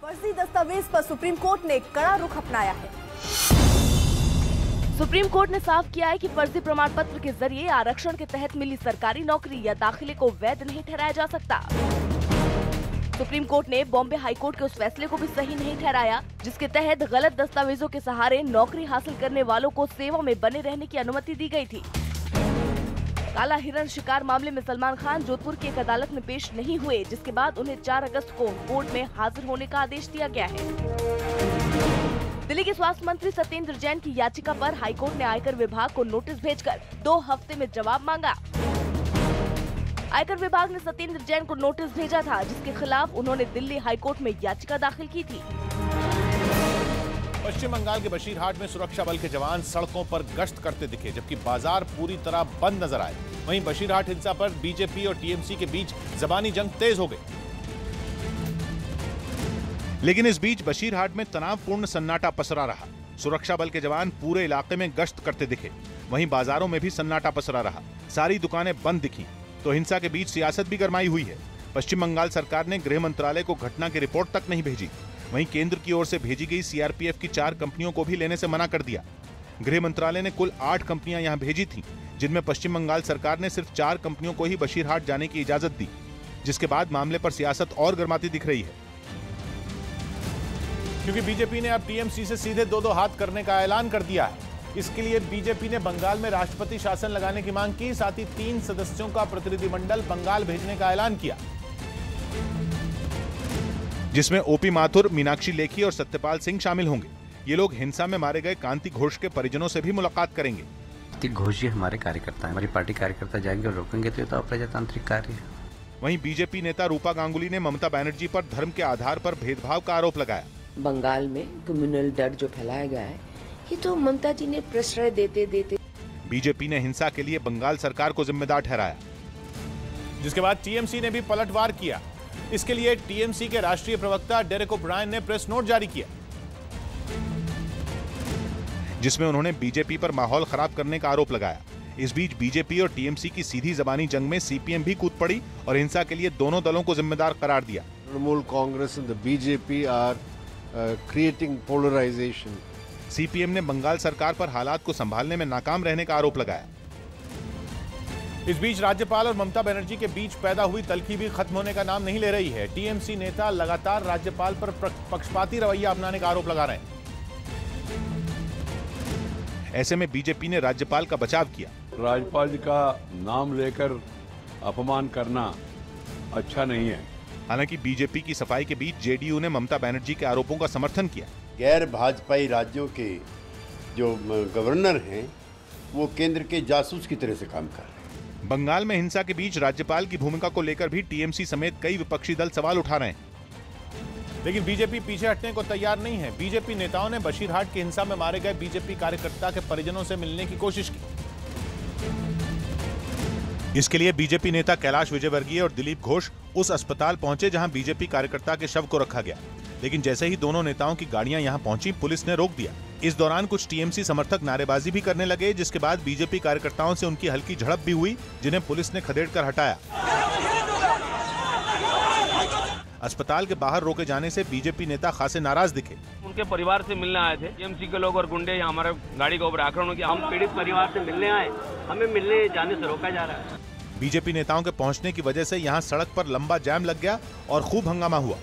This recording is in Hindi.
फर्जी दस्तावेज पर सुप्रीम कोर्ट ने कड़ा रुख अपनाया है। सुप्रीम कोर्ट ने साफ किया है कि फर्जी प्रमाण पत्र के जरिए आरक्षण के तहत मिली सरकारी नौकरी या दाखिले को वैध नहीं ठहराया जा सकता। सुप्रीम कोर्ट ने बॉम्बे हाई कोर्ट के उस फैसले को भी सही नहीं ठहराया जिसके तहत गलत दस्तावेजों के सहारे नौकरी हासिल करने वालों को सेवा में बने रहने की अनुमति दी गई थी। काला हिरण शिकार मामले में सलमान खान जोधपुर की एक अदालत में पेश नहीं हुए, जिसके बाद उन्हें 4 अगस्त को कोर्ट में हाजिर होने का आदेश दिया गया है। दिल्ली के स्वास्थ्य मंत्री सत्येंद्र जैन की याचिका पर हाईकोर्ट ने आयकर विभाग को नोटिस भेजकर 2 हफ्ते में जवाब मांगा। आयकर विभाग ने सत्येंद्र जैन को नोटिस भेजा था, जिसके खिलाफ उन्होंने दिल्ली हाईकोर्ट में याचिका दाखिल की थी। पश्चिम बंगाल के बशीरहाट में सुरक्षा बल के जवान सड़कों पर गश्त करते दिखे, जबकि बाजार पूरी तरह बंद नजर आए। वहीं बशीरहाट हिंसा पर बीजेपी और टीएमसी के बीच जबानी जंग तेज हो गई। लेकिन इस बीच बशीरहाट में तनावपूर्ण सन्नाटा पसरा रहा। सुरक्षा बल के जवान पूरे इलाके में गश्त करते दिखे, वहीं बाजारों में भी सन्नाटा पसरा रहा। सारी दुकानें बंद दिखी तो हिंसा के बीच सियासत भी गरमाई हुई है। पश्चिम बंगाल सरकार ने गृह मंत्रालय को घटना की रिपोर्ट तक नहीं भेजी। वहीं केंद्र की ओर से भेजी गई सीआरपीएफ की 4 कंपनियों को भी लेने से मना कर दिया। गृह मंत्रालय ने कुल 8 कंपनियां यहां भेजी थीं, जिनमें पश्चिम बंगाल सरकार ने सिर्फ 4 कंपनियों को ही बशीरहाट जाने की इजाजत दी, जिसके बाद मामले पर सियासत और गर्माती दिख रही है। क्योंकि बीजेपी ने अब टीएमसी से सीधे 2-2 हाथ करने का ऐलान कर दिया है। इसके लिए बीजेपी ने बंगाल में राष्ट्रपति शासन लगाने की मांग की, साथ ही 3 सदस्यों का प्रतिनिधिमंडल बंगाल भेजने का ऐलान किया, जिसमें ओपी माथुर, मीनाक्षी लेखी और सत्यपाल सिंह शामिल होंगे। ये लोग हिंसा में मारे गए कांति घोष के परिजनों से भी मुलाकात करेंगे। कांति घोष जी हमारे कार्यकर्ता हैं, हमारी पार्टी कार्यकर्ता जाएंगे और रोकेंगे तो ये तो अप्रजातांत्रिक कार्य है। वहीं बीजेपी नेता रूपा गांगुली ने ममता बनर्जी पर धर्म के आधार पर भेदभाव का आरोप लगाया। बंगाल में कम्युनल डर जो फैलाया गया है, ये तो ममता जी ने प्रश्रय देते देते बीजेपी ने हिंसा के लिए बंगाल सरकार को जिम्मेदार ठहराया, जिसके बाद टीएमसी ने भी पलटवार किया। इसके लिए टीएमसी के राष्ट्रीय प्रवक्ता डेरेक ओब्रायन ने प्रेस नोट जारी किया, जिसमें उन्होंने बीजेपी पर माहौल खराब करने का आरोप लगाया। इस बीच बीजेपी और टीएमसी की सीधी जबानी जंग में सीपीएम भी कूद पड़ी और हिंसा के लिए दोनों दलों को जिम्मेदार करार दिया। Trinamool Congress and the BJP are creating polarisation. CPM ने बंगाल सरकार पर हालात को संभालने में नाकाम रहने का आरोप लगाया। इस बीच राज्यपाल और ममता बनर्जी के बीच पैदा हुई तल्खी भी खत्म होने का नाम नहीं ले रही है। टीएमसी नेता लगातार राज्यपाल पर पक्षपाती रवैया अपनाने का आरोप लगा रहे हैं। ऐसे में बीजेपी ने राज्यपाल का बचाव किया। राज्यपाल जी का नाम लेकर अपमान करना अच्छा नहीं है। हालांकि बीजेपी की सफाई के बीच जेडीयू ने ममता बनर्जी के आरोपों का समर्थन किया। गैर भाजपाई राज्यों के जो गवर्नर हैं वो केंद्र के जासूस की तरह से काम कर रहे हैं। बंगाल में हिंसा के बीच राज्यपाल की भूमिका को लेकर भी टीएमसी समेत कई विपक्षी दल सवाल उठा रहे हैं, लेकिन बीजेपी पीछे हटने को तैयार नहीं है। बीजेपी नेताओं ने बशीरहाट की हिंसा में मारे गए बीजेपी कार्यकर्ता के परिजनों से मिलने की कोशिश की। इसके लिए बीजेपी नेता कैलाश विजयवर्गीय और दिलीप घोष उस अस्पताल पहुंचे जहां बीजेपी कार्यकर्ता के शव को रखा गया, लेकिन जैसे ही दोनों नेताओं की गाड़ियां यहां पहुंची, पुलिस ने रोक दिया। इस दौरान कुछ टीएमसी समर्थक नारेबाजी भी करने लगे, जिसके बाद बीजेपी कार्यकर्ताओं से उनकी हल्की झड़प भी हुई, जिन्हें पुलिस ने खदेड़कर हटाया। अस्पताल के बाहर रोके जाने से बीजेपी नेता खासे नाराज दिखे। उनके परिवार से मिलने आए थे। टीएमसी के लोग और गुंडे यहाँ हमारे गाड़ी के ऊपर आक्रमण किया। हम पीड़ित परिवार से मिलने आए, हमें मिलने जाने से रोका जा रहा है। बीजेपी नेताओं के पहुंचने की वजह से यहां सड़क पर लंबा जाम लग गया और खूब हंगामा हुआ।